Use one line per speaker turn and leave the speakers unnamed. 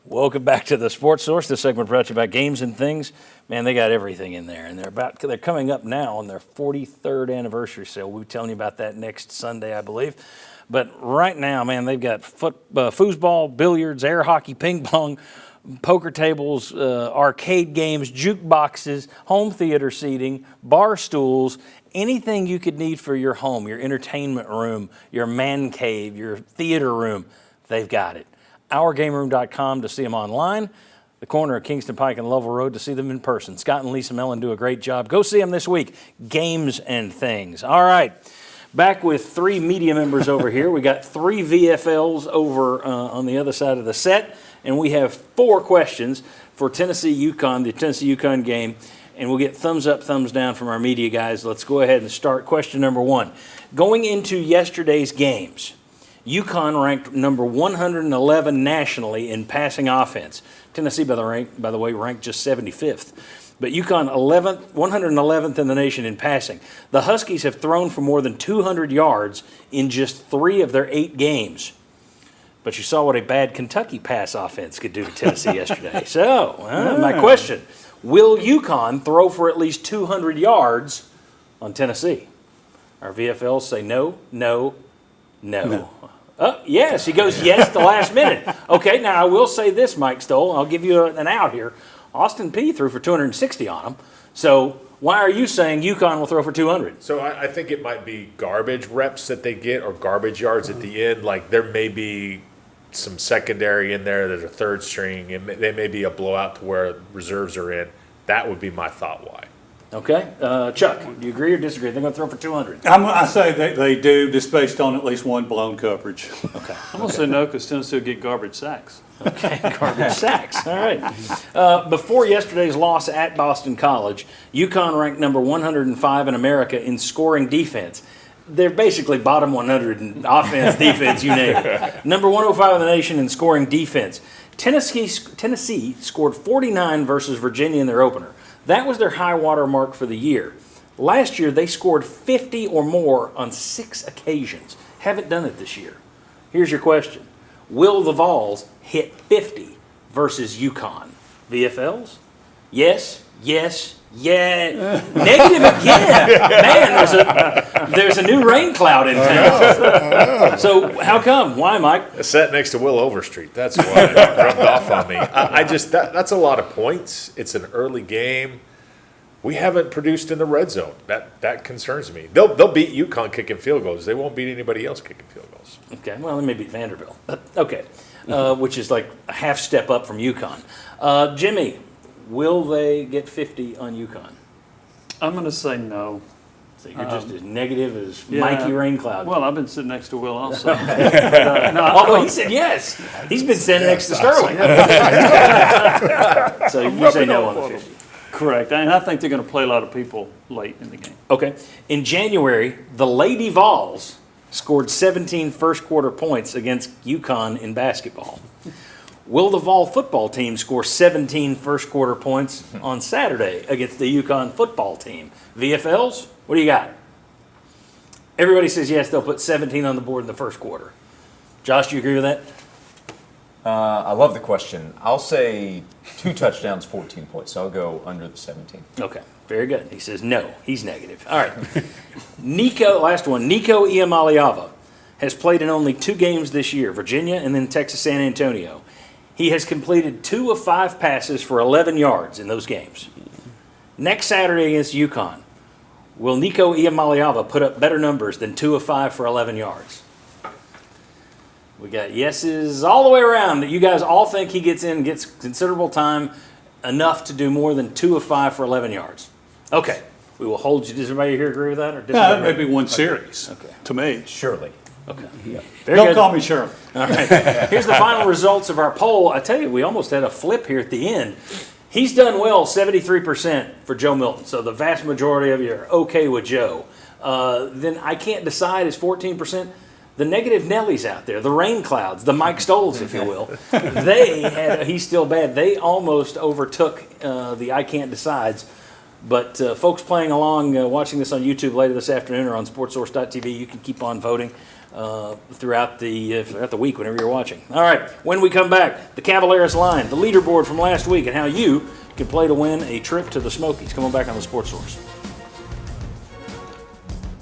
Welcome back to the Sports Source. This segment brought to you by Games and Things. Man, they got everything in there, and they're coming up now on their 43rd anniversary sale. We'll be telling you about that next Sunday, I believe. But right now, man, they've got foosball, billiards, air hockey, ping pong, poker tables, arcade games, jukeboxes, home theater seating, bar stools, anything you could need for your home, your entertainment room, your man cave, your theater room. They've got it. OurGameRoom.com to see them online. The corner of Kingston Pike and Lovell Road to see them in person. Scott and Lisa Mellon do a great job. Go see them this week. Games and Things. All right. Back with three media members over here. We got three VFLs over on the other side of the set. And we have 4 questions for Tennessee-UConn, the Tennessee-UConn game. And we'll get thumbs up, thumbs down from our media guys. Let's go ahead and start. Question number 1. Going into yesterday's games, UConn ranked number 111 nationally in passing offense. Tennessee, by the way, ranked just 75th. But UConn 111th in the nation in passing. The Huskies have thrown for more than 200 yards in just 3 of their 8 games. But you saw what a bad Kentucky pass offense could do to Tennessee yesterday. So, my question, will UConn throw for at least 200 yards on Tennessee? Our VFLs say no. Yes, he goes yes the last minute. Okay, now I will say this, Mike Stoll. I'll give you an out here. Austin Peay threw for 260 on him. So why are you saying UConn will throw for 200?
So I think it might be garbage reps that they get or garbage yards at the end. Like there may be some secondary in there. There's a third string. And they may be a blowout to where reserves are in. That would be my thought why.
Okay. Chuck, do you agree or disagree? They're going to throw for 200.
I say they do, just based on at least one blown coverage.
Okay.
I'm going to say no because Tennessee will get garbage sacks.
Okay, garbage sacks. All right. Before yesterday's loss at Boston College, UConn ranked number 105 in America in scoring defense. They're basically bottom 100 in offense, defense, you name it. Number 105 in the nation in scoring defense. Tennessee scored 49 versus Virginia in their opener. That was their high water mark for the year. Last year, they scored 50 or more on 6 occasions. Haven't done it this year. Here's your question. Will the Vols hit 50 versus UConn? VFLs? Yes, yes, yeah. Negative again. Man, there's a new rain cloud in town. So how come? Why, Mike?
I sat next to Will Overstreet. That's why it rubbed off on me. That's a lot of points. It's an early game. We haven't produced in the red zone. That concerns me. They'll beat UConn kicking field goals. They won't beat anybody else kicking field goals.
Okay, well, they may beat Vanderbilt. Okay, which is like a half step up from UConn. Jimmy, will they get 50 on UConn?
I'm going to say no.
So you're just as negative as Mikey Raincloud.
Well, I've been sitting next to Will also.
Although he said yes. He's been sitting next to Sterling. So you say no on the 50.
Correct. And I think they're going to play a lot of people late in the game.
Okay. In January, the Lady Vols scored 17 first-quarter points against UConn in basketball. Will the Vol football team score 17 first-quarter points on Saturday against the UConn football team? VFLs, what do you got? Everybody says yes, they'll put 17 on the board in the first quarter. Josh, do you agree with that?
I love the question. I'll say 2 touchdowns, 14 points. So I'll go under the 17.
Okay, very good. He says no. He's negative. All right. Last one. NIco Iamaleava has played in only 2 games this year, Virginia and then Texas San Antonio. He has completed 2 of 5 passes for 11 yards in those games. Next Saturday against UConn, will NIco Iamaleava put up better numbers than 2 of 5 for 11 yards? We got yeses all the way around. You guys all think he gets considerable time, enough to do more than 2 of 5 for 11 yards. Okay. We will hold you. Does everybody here agree with that? Or
No, maybe one series.
Okay.
To me.
Surely.
Okay.
Yeah.
Very
Don't
good.
call me Shirley.
All right. Here's the final results of our poll. I tell you, we almost had a flip here at the end. He's done well, 73% for Joe Milton. So the vast majority of you are okay with Joe. Then I can't decide is 14%. The negative Nellies out there, the rain clouds, the Mike Stolls, if you will, he's still bad. They almost overtook the I can't decides. But folks playing along, watching this on YouTube later this afternoon or on sportsource.tv, you can keep on voting. throughout the week whenever you're watching. All right, when we come back, the Cavaliers line, the leaderboard from last week, and how you can play to win a trip to the Smokies. Come on back on the Sports Source.